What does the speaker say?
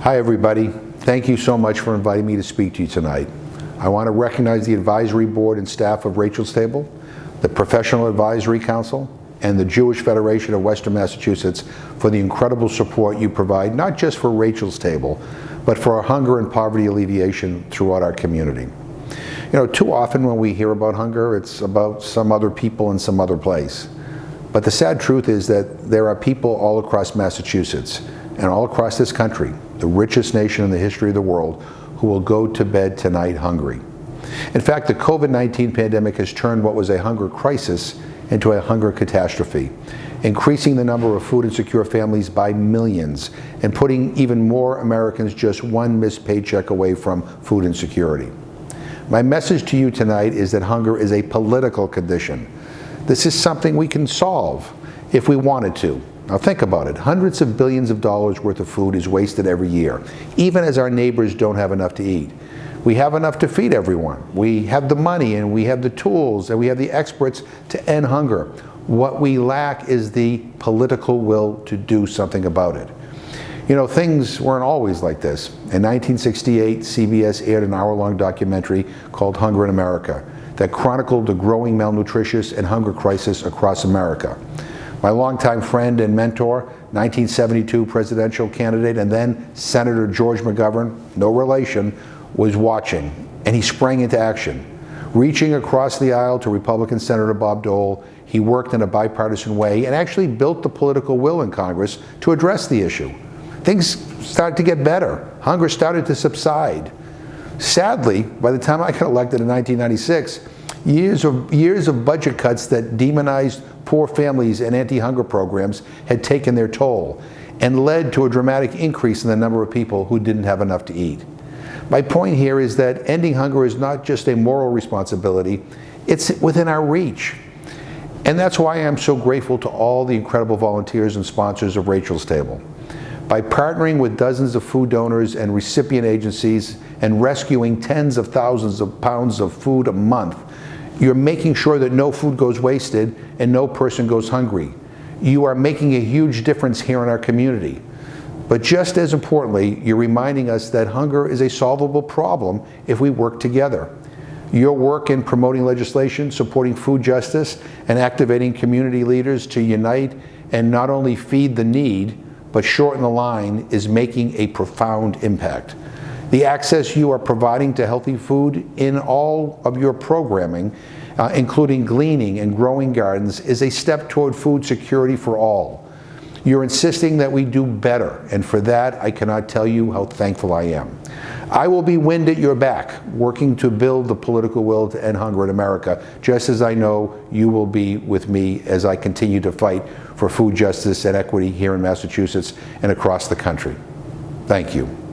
Hi everybody, thank you so much for inviting me to speak to you tonight. I want to recognize the advisory board and staff of Rachel's Table, the Professional Advisory Council, and the Jewish Federation of Western Massachusetts for the incredible support you provide, not just for Rachel's Table, but for our hunger and poverty alleviation throughout our community. You know, too often when we hear about hunger, it's about some other people in some other place. But the sad truth is that there are people all across Massachusetts and all across this country, the richest nation in the history of the world, who will go to bed tonight hungry. In fact, the COVID-19 pandemic has turned what was a hunger crisis into a hunger catastrophe, increasing the number of food insecure families by millions and putting even more Americans just one missed paycheck away from food insecurity. My message to you tonight is that hunger is a political condition. This is something we can solve if we wanted to. Now think about it. Hundreds of billions of dollars worth of food is wasted every year, even as our neighbors don't have enough to eat. We have enough to feed everyone. We have the money and we have the tools and we have the experts to end hunger. What we lack is the political will to do something about it. You know, things weren't always like this. In 1968, CBS aired an hour-long documentary called Hunger in America that chronicled the growing malnutritious and hunger crisis across America. My longtime friend and mentor, 1972 presidential candidate and then Senator George McGovern, no relation, was watching, and he sprang into action. Reaching across the aisle to Republican Senator Bob Dole, he worked in a bipartisan way and actually built the political will in Congress to address the issue. Things started to get better. Hunger started to subside. Sadly, by the time I got elected in 1996, years of budget cuts that demonized poor families and anti-hunger programs had taken their toll and led to a dramatic increase in the number of people who didn't have enough to eat. My point here is that ending hunger is not just a moral responsibility, it's within our reach. And that's why I'm so grateful to all the incredible volunteers and sponsors of Rachel's Table. By partnering with dozens of food donors and recipient agencies and rescuing tens of thousands of pounds of food a month, you're making sure that no food goes wasted and no person goes hungry. You are making a huge difference here in our community. But just as importantly, you're reminding us that hunger is a solvable problem if we work together. Your work in promoting legislation, supporting food justice, and activating community leaders to unite and not only feed the need, but shorten the line is making a profound impact. The access you are providing to healthy food in all of your programming, including gleaning and growing gardens, is a step toward food security for all. You're insisting that we do better, and for that, I cannot tell you how thankful I am. I will be wind at your back, working to build the political will to end hunger in America, just as I know you will be with me as I continue to fight for food justice and equity here in Massachusetts and across the country. Thank you.